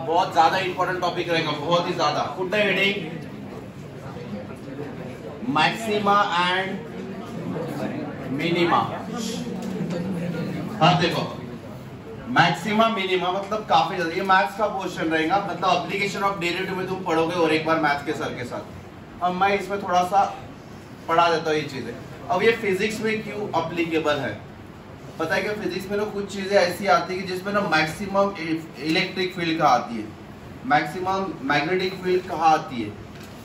बहुत ज्यादा important topic रहेगा, बहुत ही ज्यादा। Put the heading maxima and minima. हाँ देखो, मैक्सिमा मिनिमा मतलब काफी जल्दी, ये मैथ्स का क्वेश्चन रहेगा, मतलब एप्लीकेशन ऑफ डेरिवेटिव में तुम पढ़ोगे और एक बार मैथ्स के सर के साथ। अब मैं इसमें थोड़ा सा पढ़ा देता हूँ ये चीजें। अब ये फिजिक्स में क्यों एप्लीकेबल है पता है क्या? फिजिक्स में ना कुछ चीजें ऐसी आती है कि जिसमें ना मैक्सिमम इलेक्ट्रिक फील्ड कहाँ आती है, मैक्सिमम मैग्नेटिक फील्ड कहाँ आती है,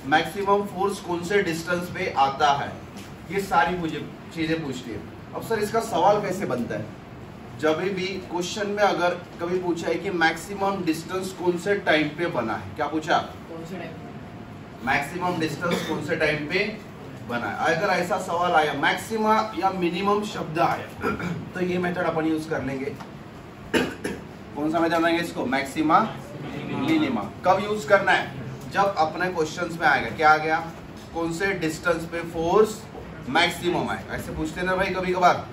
मैक्सिमम फोर्स कौन से डिस्टेंस पे आता है, ये सारी मुझे चीजें पूछती है। अब सर इसका सवाल कैसे बनता है? जब भी क्वेश्चन में अगर कभी पूछा है कि मैक्सिमम डिस्टेंस कौन से टाइम पे बना है, क्या पूछा? कौन से टाइम? मैक्सिमम डिस्टेंस कौन से टाइम पे बना है। अगर ऐसा सवाल आया, मैक्सिमा या मिनिमम शब्द आया तो ये मेथड अपन यूज कर लेंगे। कौन सा मेथड लेंगे इसको? Maxima minima. कब यूज करना है? जब अपने क्वेश्चंस में आएगा, क्या आ गया, कौन से डिस्टेंस पे फोर्स मैक्सिमम आएगा, ऐसे पूछते हैं ना भाई कभी कभार।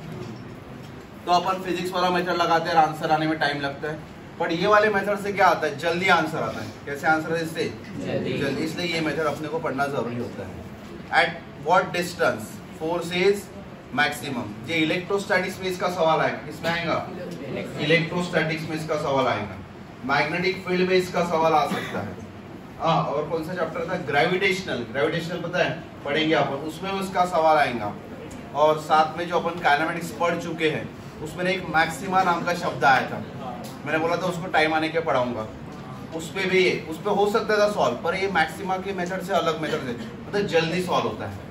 तो अपन फिजिक्स वाला मेथड लगाते हैं, आंसर आने में टाइम लगता है। पर ये वाले मेथड से क्या आता है? जल्दी आंसर आता है। कैसे आंसर है इससे? जल्दी। इसलिए ये मेथड अपने को पढ़ना जरूरी होता है। Eight what distance force is maximum. ये इलेक्ट्रोस्टैटिक्स में इसका सवाल आएगा, किसमें आएगा? इलेक्ट्रोस्टैटिक्स में इसका सवाल आएगा। मैग्नेटिक फील्ड में इसका सवाल आ सकता है। और कौन सा चैप्टर था? ग्रेविटेशनल। ग्रेविटेशनल पता है, पढ़ेंगे अपन, उसमें उसका सवाल आएगा। और साथ में जो अपन काइनेमेटिक्स पढ़ चुके हैं उसमें एक मैक्सिमा नाम का शब्द आया था, मैंने बोला था उसको टाइम आने के पढ़ाऊंगा। उस पे भी उस पे हो सकता था सॉल्व, पर ये मैक्सिमा के मेथड से अलग मेथड से मतलब जल्दी सॉल्व होता है।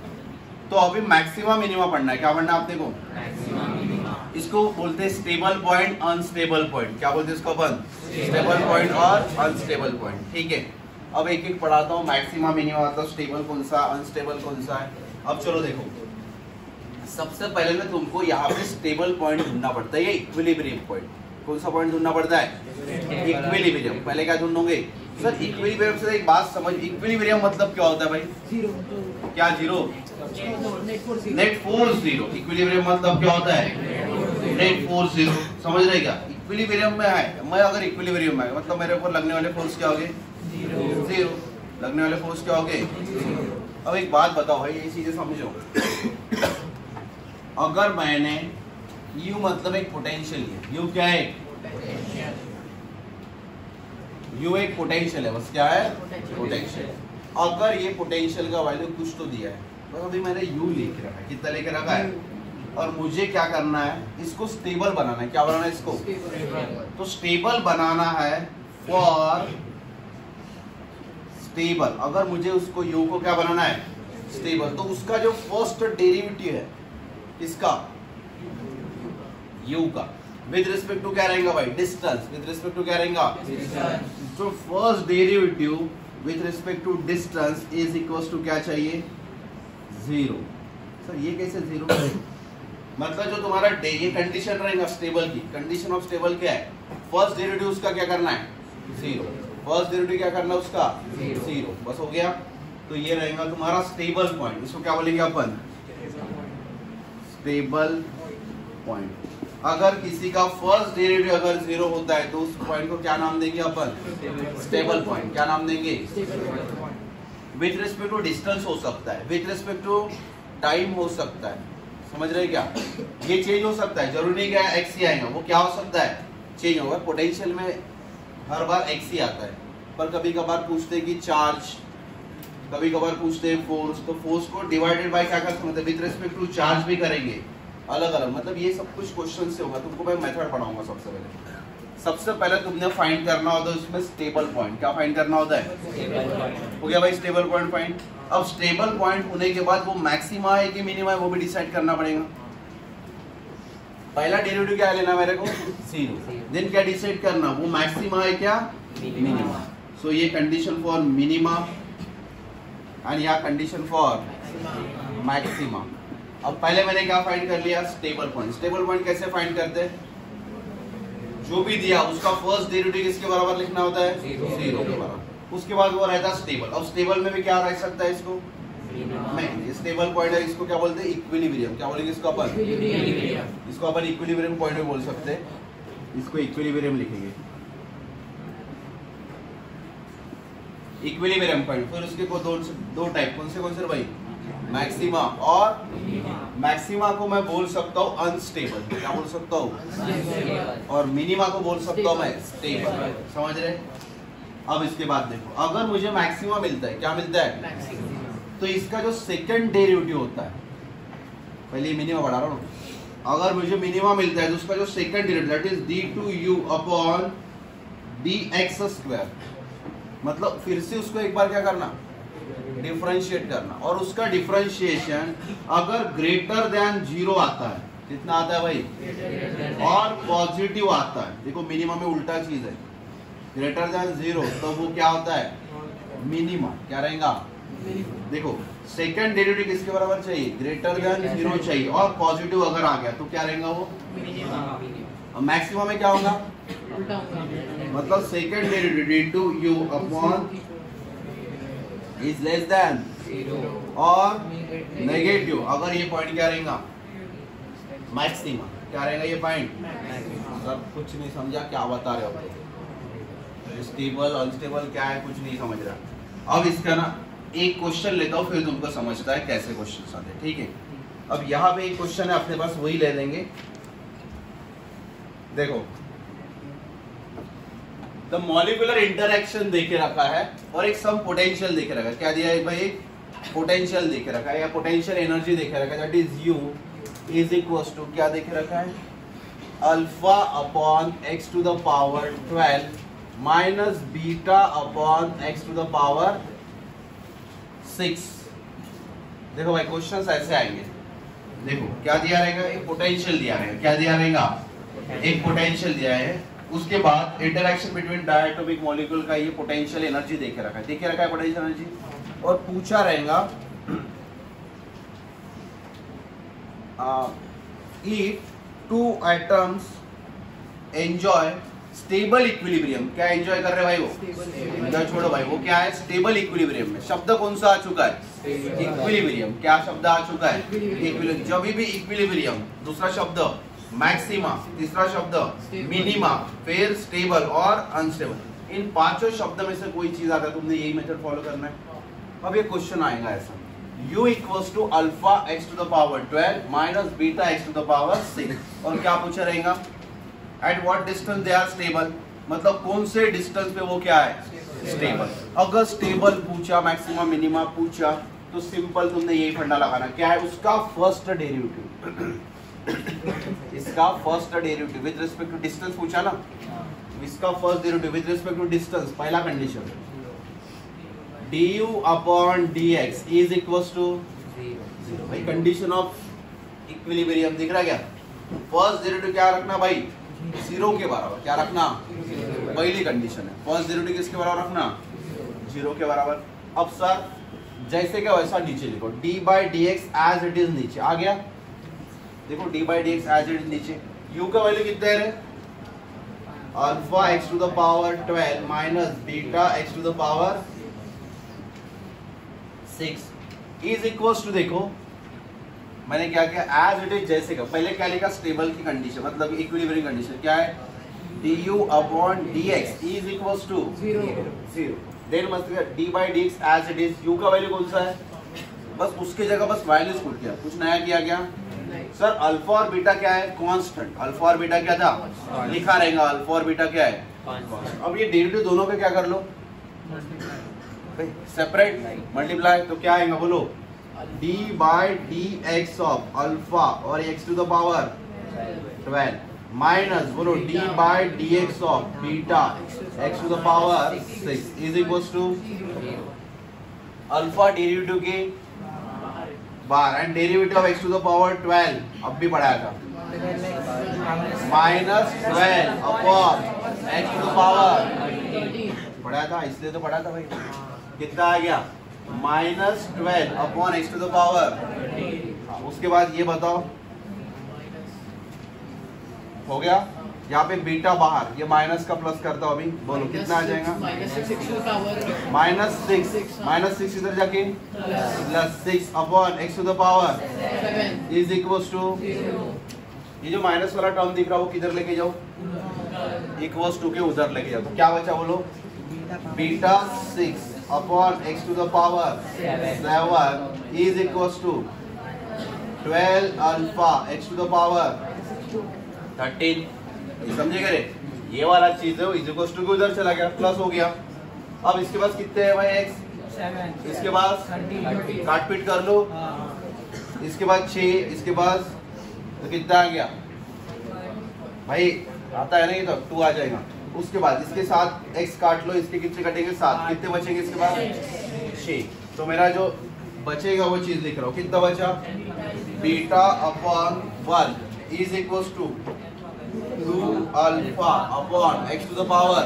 तो अभी मैक्सिमा मिनिमा पढ़ना है। क्या पढ़ना है आपने को? इसको बोलते हैं स्टेबल पॉइंट, अनस्टेबल पॉइंट। क्या बोलते हैं इसको अपन? स्टेबल पॉइंट और अनस्टेबल पॉइंट। ठीक है, अब एक एक पढ़ाता हूँ। मैक्सिमा मिनिमा मतलब स्टेबल कौन सा, अनस्टेबल कौन सा है। अब चलो देखो, सबसे पहले ना तुमको यहाँ पे स्टेबल पॉइंट ढूंढना पड़ता है, ये इक्विलिब्रियम पॉइंट। कौन सा पॉइंट ढूंढना पड़ता है? इक्विलिब्रियम। पहले क्या ढूंढोगे सर? इक्विलिब्रियम से एक बात समझ, इक्विलिब्रियम मतलब क्या होता है भाई? जीरो। क्या zero? Net force zero. Equilibrium मतलब क्या होता है? Net force zero. समझ रहे क्या? इक्विलिब्रियम में है, मैं अगर इक्विलिब्रियम में मतलब मेरे ऊपर लगने वाले फोर्स क्या हो गए? जीरो। लगने वाले फोर्स क्या हो गए? अब एक बात बताओ भाई, ये चीजें समझो। अगर मैंने U मतलब एक पोटेंशियल है, U क्या है? U एक पोटेंशियल है, बस क्या है? पोटेंशियल। अगर ये पोटेंशियल का वैल्यू कुछ तो दिया है, तो अभी मैंने U लिख रखा है, कितना लेके रखा है, और मुझे क्या करना है? इसको स्टेबल बनाना है। क्या बनाना है इसको? तो स्टेबल बनाना है फॉर स्टेबल। अगर मुझे उसको U को क्या बनाना है? स्टेबल। तो उसका जो फर्स्ट डेरिवेटिव है इसका U का, विद रिस्पेक्ट टू क्या रहेगा भाई? डिस्टेंस। विद रिस्पेक्ट टू क्या रहेगा? तो first derivative with respect to distance is equal to क्या चाहिए? जीरो। सर ये कैसे जीरो? मतलब जो तुम्हारा ये कंडीशन रहेगा स्टेबल की, कंडीशन ऑफ स्टेबल क्या है? फर्स्ट डेरिवेटिव उसका क्या करना है? जीरो। फर्स्ट डेरिवेटिव क्या करना है उसका? जीरो। बस हो गया। तो ये रहेगा तुम्हारा स्टेबल पॉइंट। इसको क्या बोलेंगे अपन? Stable point. अगर किसी का फर्स्ट डेरिवेटिव अगर जीरो होता है तो उस पॉइंट को क्या नाम देंगे अपन? Stable point. क्या नाम देंगे? विथ रिस्पेक्ट टू डिस्टेंस हो सकता है, विथ रिस्पेक्ट टू टाइम हो सकता है। समझ रहे क्या? ये चेंज हो सकता है, जरूरी नहीं क्या एक्स ही आएगा, वो क्या हो सकता है? चेंज होगा। पोटेंशियल में हर बार एक्स ही आता है, पर कभी कभार पूछते हैं कि चार्ज, कभी कभार पूछते हैं फोर्स, तो फोर्स को डिवाइडेड बाय क्या कर सकते हैं? विद रिस्पेक्ट टू चार्ज भी करेंगे, अलग अलग। मतलब ये सब कुछ क्वेश्चन से होगा। तुमको मैं मेथड पढ़ाऊंगा। सबसे पहले तुमने फाइंड करना होता है उसमें स्टेबल पॉइंट। क्या फाइंड करना होता है? हो गया भाई स्टेबल पॉइंट फाइंड। अब स्टेबल पॉइंट होने के बाद वो मैक्सिमा है कि मिनिमा है वो भी डिसाइड करना पड़ेगा। पहला डेरिवेटिव क्या लेना मेरे को? जीरो। देन क्या डिसाइड करना? वो मैक्सिमा है क्या मिनिमा। सो ये कंडीशन फॉर मिनिमा एंड या कंडीशन फॉर मैक्सिमा। अब पहले मैंने क्या फाइंड कर लिया? Stable point. स्टेबल पॉइंट कैसे फाइंड करते हैं? जो भी दिया उसका फर्स्ट डेरिवेटिव किसके बराबर लिखना होता है? जीरो के बराबर। उसके बाद वो रहता है स्टेबल। अब स्टेबल में भी क्या रह सकता है? इसको नहीं, स्टेबल पॉइंट है, इसको क्या बोलते हैं? इक्विलिब्रियम। क्या बोलेंगे इसको अपन? इसको अपन इक्विलिब्रियम पॉइंट भी बोल सकते हैं। इसको इक्विलिब्रियम लिखेंगे। Equilibrium point. फिर उसके को दो टाइप, कौन से भाई? मैक्सिमा और मैक्सिमा को मैं बोल सकता हूँ अनस्टेबल, क्या बोल सकता हूँ? और मिनिमा को बोल सकता हूँ मैं स्टेबल। समझ रहे? अब इसके बाद देखो, अगर मुझे मैक्सिमा मिलता है, क्या मिलता है? तो इसका जो सेकंड डेरिवेटिव होता है, पहले मिनिमा बढ़ा रहा हूँ, अगर मुझे मिनिमा मिलता है तो उसका जो second derivative that is d2u upon dx², मतलब फिर से उसको एक बार क्या करना? डिफरेंशिएट करना। और उसका डिफरेंशिएशन अगर ग्रेटर देन 0 आता है, कितना आता है भाई? और पॉजिटिव आता है। देखो मिनिमा में उल्टा चीज है, ग्रेटर देन 0 तो वो क्या होता है? मिनिमा। क्या रहेगा? देखो सेकंड डेरिवेटिव किसके बराबर चाहिए? ग्रेटर देन 0 चाहिए, और पॉजिटिव अगर आ गया तो क्या रहेगा वो? मिनिमा। मैक्सिमम में क्या होगा? मतलब second derivative d2u upon is less than 0 और नेगेटिव, अगर ये पॉइंट क्या रहेगा? मैक्सिमा। क्या रहेगा ये पॉइंट? सब कुछ नहीं समझा, क्या बता रहे हो? स्टेबल अनस्टेबल क्या है, कुछ नहीं समझ रहा। अब इसका ना एक क्वेश्चन लेता हूँ, फिर तुमको समझता है कैसे क्वेश्चन आते हैं, ठीक है? अब यहाँ पे एक क्वेश्चन है अपने पास, वही ले लेंगे। देखो द मॉलिक्यूलर इंटरैक्शन देके रखा है और एक सम पोटेंशियल देके रखा है। क्या दिया है भाई? पोटेंशियल देके रखा है, या पोटेंशियल एनर्जी देके रखा है, that is u is equals to क्या देके रखा है? Alpha upon x to the power 12 minus beta upon x to the power 6। देखो भाई क्वेश्चंस ऐसे आएंगे। देखो क्या दिया रहेगा? एक पोटेंशियल दिया रहेगा। क्या दिया रहेगा? एक पोटेंशियल दिया है। उसके बाद इंटरैक्शन बिटवीन डायटोमिक मॉलिक्यूल का ये पोटेंशियल एनर्जी देके रखा है, देखे रखा है पोटेंशियल एनर्जी। और पूछा रहेगा if two atoms enjoy stable equilibrium. क्या एंजॉय कर रहे भाई? वो इधर छोड़ो भाई, वो क्या है? स्टेबल इक्विलिब्रियम में शब्द कौन सा आ चुका है? इक्विलिब्रियम। क्या शब्द आ चुका है? इक्विलिब्रियम। जब भी इक्विलिब्रियम, दूसरा शब्द मैक्सिमा, तीसरा शब्द मिनिमा, फिर स्टेबल और अनस्टेबल, इन पांचों शब्द में से कोई चीज आता है, तुमने यही मेथड फॉलो करना है। अब ये क्वेश्चन आएगा ऐसा, u equals to alpha x to the power 12 minus beta x to the power 6। और क्या पूछा रहेगा? At what distance they are stable, मतलब कौन से डिस्टेंस पे वो क्या है? स्टेबल। अगर स्टेबल पूछा, मैक्सिमा मिनिमा पूछा, तो सिंपल तुमने यही फंडा लगाना। क्या है? उसका फर्स्ट डेरिवेटिव, इसका first derivative with respect to distance पूछा ना, इसका first derivative with respect to distance, पहला condition du upon dx is equals to 0। भाई कंडीशन ऑफ इक्विलिब्रियम दिख रहा क्या? फर्स्ट डेरिवेटिव क्या रखना भाई? 0 के बराबर। क्या रखना? पहली कंडीशन है, फर्स्ट डेरिवेटिव किसके बराबर रखना? 0 के बराबर। अब सर जैसे क्या वैसा नीचे लिखो, d by dx as it is नीचे आ गया। देखो d by dx as it is नीचे, u का वैल्यू कितना है? Alpha x to the power 12 minus beta x to the power 6 is equals to, देखो मैंने क्या किया? एज इट इज जैसे का पहले क्या लिखा? स्टेबल की कंडीशन, मतलब इक्विलिब्रियम कंडीशन। क्या है? du upon dx is equals to 0। Then मस्त d by dx as it is, u का वैल्यू कौन सा है? बस उसके जगह बस वैल्यूज पुट किया, कुछ नया किया क्या? सर अल्फा और बीटा क्या है? कांस्टेंट। अल्फा और बीटा क्या था? लिखा रहेगा अल्फा और बीटा क्या है? अब ये डेरिवेटिव दोनों का क्या कर लो? सेपरेट मल्टीप्लाई, तो क्या आएगा बोलो? d by d x of alpha और x to the power 12 minus बोलो d by d x of beta x to the power 6 is equals to alpha derivative के बाहर and derivative of x to the power 12 अब भी पढ़ाया था, minus 12 upon x to the power पढ़ाया था, इसलिए तो पढ़ा था भाई। कितना आ गया? Minus 12 upon x to the power. उसके बाद ये बताओ, हो गया? यहाँ पे बीटा बाहर, ये माइनस का प्लस करता हूँ अभी, बोलो कितना आ जाएगा? माइनस 6 इधर जाके plus 6 upon x to the power is equals to, ये जो माइनस वाला टर्म दिख रहा है वो किधर लेके जाओ? इक्वल्स टू के उधर लेके जाओ, तो क्या बचा बोलो? Beta 6 upon x to the power 7 is equals to 12 alpha x to the power 13। समझे करे, ये वाला चीज है इज इक्वल्स टू के उधर चला गया, प्लस हो गया। अब इसके पास कितने हैं भाई x, इसके पास काट पीट कर लो, इसके बाद 6, इसके बाद तो कितना आ गया भाई, आता है नहीं तो 2 आ जाएगा। उसके बाद इसके साथ x काट लो, इसके कितने कटेंगे 7, कितने बचेंगे इसके बाद 6। तो मेरा जो बचेगा वो चीज लिख रहा हूँ, कितना बचा, beta upon 1 is equals to 2 alpha upon x to the power.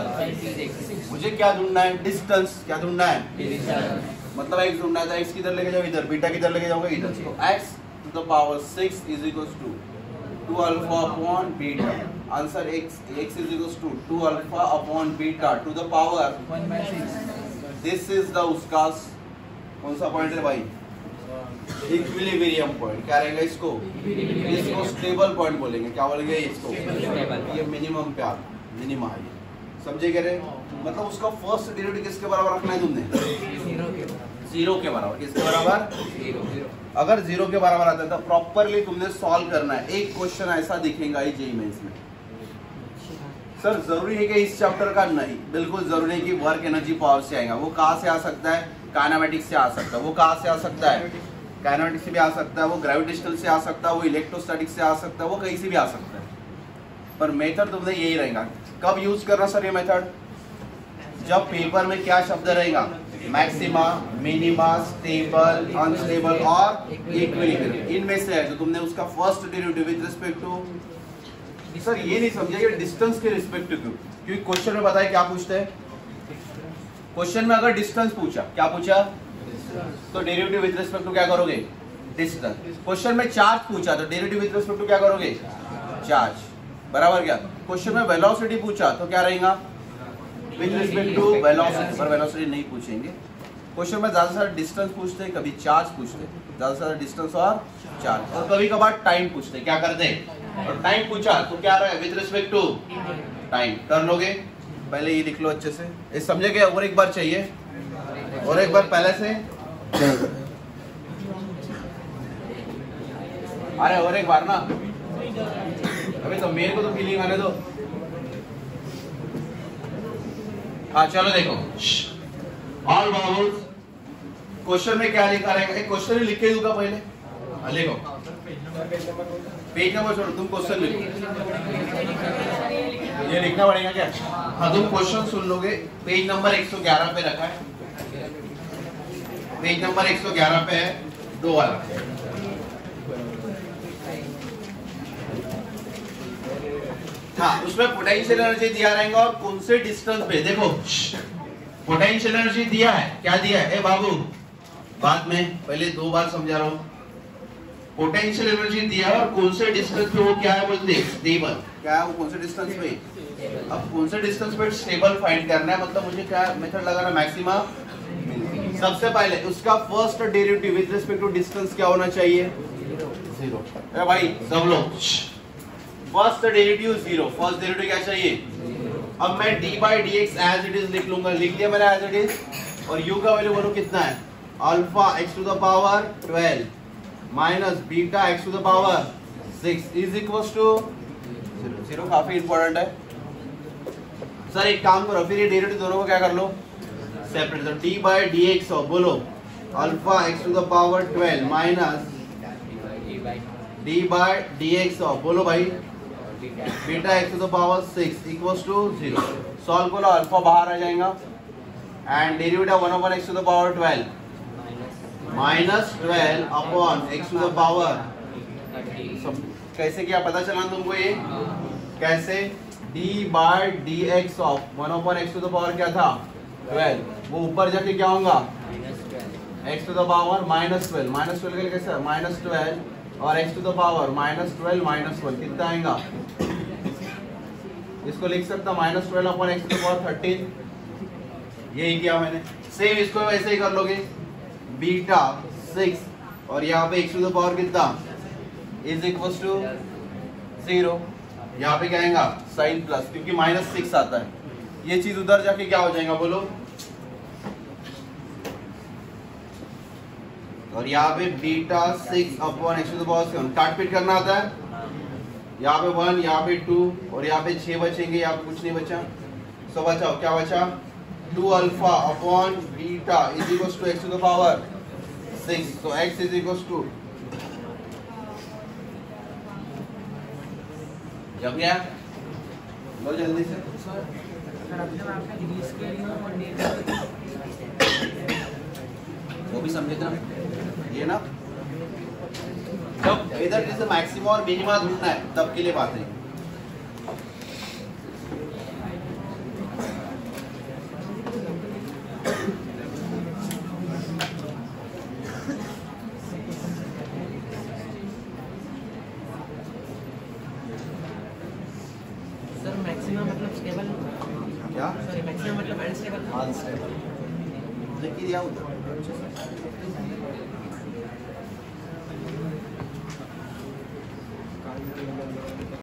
मुझे क्या ढूंढना है, डिस्टेंस। क्या ढूंढना है, मतलब x ढूंढना है, तो x किधर लेके जाओ इधर, बीटा किधर लेके जाओगे इधर। तो x to the power 6 is equals to 2 alpha upon beta. Answer x is equals to 2 alpha upon beta to the power 1/6। This is the उसका कौन सा पॉइंट है भाई, इक्विलिब्रियम पॉइंट। क्या रहेगा इसको, इसको स्टेबल पॉइंट बोलेंगे। क्या बोलेंगे इसको, ये मिनिमम पे आता, मिनिमा है। समझे कह रहे, मतलब उसका फर्स्ट डेरिवेटिव किसके बराबर रखना है तुमने, 0 के बराबर। किसके बराबर, 0। अगर 0 के बराबर आता है तो प्रॉपरली तुमने सॉल्व करना है। एक क्वेश्चन ऐसा दिखेगा ही जेईई मेंस में, सर जरूरी है कि इस चैप्टर का, नहीं बिल्कुल जरूरी है कि वर्क एनर्जी पावर से आएगा। वो कहाँ से आ सकता है, काइनेमेटिक्स से आ सकता है। वो कहाँ से आ सकता है, काइनेमेटिक्स से भी आ सकता है, वो ग्रेविटेशनल से आ सकता है, वो इलेक्ट्रोस्टैटिक्स से आ सकता है, वो कहीं से भी आ सकता है। पर मेथड तुमने यही रहेगा। कब यूज करना सर ये मेथड, जब पेपर में क्या शब्द रहेगा, मैक्सिमा, मिनिमा, स्टेबल, अनस्टेबल और इक्विलिब्रियम, इनमें से है। तो तुमने उसका first derivative with respect to, sir ये नहीं समझिए डिस्टेंस के रिस्पेक्ट टू, क्योंकि क्वेश्चन में बताया क्या पूछते हैं, क्वेश्चन में अगर डिस्टेंस पूछा, क्या पूछा, तो डेरिवेटिव विद रिस्पेक्ट टू क्या करोगे, डिस्टेंस। क्वेश्चन में चार्ज पूछा तो डेरिवेटिव विद रिस्पेक्ट टू क्या करोगे, चार्ज, बराबर। क्या क्वेश्चन में वेलोसिटी पूछा तो क्या रहेगा, विद रिस्पेक्ट टू वेलोसिटी। पर वेलोसिटी नहीं पूछेंगे। क्वेश्चन में ज्यादा सारा डिस्टेंस पूछते हैं, कभी चार्ज पूछते हैं, ज्यादा सारा डिस्टेंस और चार्ज, और कभी कभार टाइम पूछते हैं। क्या करते हैं, और टाइम पूछा तो क्या रहा है, विद रिस्पेक्ट टू टाइम। कर लोगे, पहले ये लिख लो अच्छे से, ये समझे क्या, और एक बार चाहिए, और एक बार पहले से, अरे और एक बार ना, अभी तो मेरे को तो फीलिंग आने दो। हाँ चलो देखो, ऑल बाबूज क्वेश्चन में क्या लिखा रहेगा, एक क्वेश्चन ही लिख के दूंगा पहले। हाँ लिखो, पेज नंबर छोड़ो, तुम क्वेश्चन लिखो, ये लिखना पड़ेगा क्या। हाँ तुम क्वेश्चन सुन लोगे, पेज नंबर 111 पे रखा है, पेज नंबर 111 पे है, 2 वाला। हाँ उसमें पोटेंशियल एनर्जी दिया रहेगा और कौन से डिस्टेंस पे, देखो पोटेंशियल एनर्जी दिया है, क्या दिया है, ए बाबू बाद में, पहले 2 बार समझा रहा हूँ। पोटेंशियल एनर्जी दिया है और कौन से डिस्टेंस पे वो क्या है बोलते, स्टेबल। क्या है वो, कौन से डिस्टेंस पे, अब कौन से डिस्टेंस पे स्टेबल फाइंड करना है, मतलब मुझे क्या मेथड लगाना, मैक्सिमा। सबसे पहले उसका first derivative with respect to distance क्या होना चाहिए, 0। अरे भाई सब लोग, फर्स्ट डेरिवेटिव 0, फर्स्ट डेरिवेटिव क्या चाहिए। अब मैं d by dx as it is लिख लूंगा, लिख दिया मैंने एज इट इज, और u का वैल्यू बोलो कितना है, alpha x to the power 12 minus beta x to the power 6 is equals to 0। काफी इंपॉर्टेंट है सर। एक काम करो, फिर ये डेरिवेटिव दोनों को क्या कर लो, सेपरेट। तो d by dx हो, बोलो alpha x to the power 12 minus d by dx हो, बोलो भाई beta x to the power 6 equals to 0। Solve करो, अल्फा बाहर आ जाएगा and derivative 1 x to the power 12 minus 12 upon x to the power, कैसे किया पता चला तुमको, ये कैसे, d by dx of 1 x to the power क्या था 12, वो ऊपर जाके क्या होगा x to the power minus 12, minus 12 के लिए कैसे माइनस 12 और x to the power minus 12 minus 1 कितना आएगा, इसको लिख सकता minus 12 upon x to the power 13। यही किया मैंने। सेम इसको वैसे ही कर लोगे, बीटा 6 और यहाँ पे x टू द पावर कितना इज इक्वल्स टू 0। यहाँ पे क्या आएगा साइन प्लस, क्योंकि माइनस 6 आता है, ये चीज उधर जाके क्या हो जाएगा बोलो। और यहाँ पे बीटा 6/x⁴ काट पीट करना आता है। यहाँ पे 1, यहाँ पे 2 और यहाँ पे 6 बचेंगे। यहाँ पे कुछ नहीं बचा, सो बचाओ क्या बचा 2α/β इज इक्वल टू x⁴ 6। तो x इज इक्वल टू जब गया बोल जल्दी से। वो भी समझे ना ये ना, जब इधर जैसे मैक्सिमा और मिनिमा ढूंढना है तब के लिए बात है। सर मैक्सिमम मतलब स्टेबल क्या सॉरी मैक्सिमम मतलब अनस्टेबल अनस्टेबल लिख दिया उधर।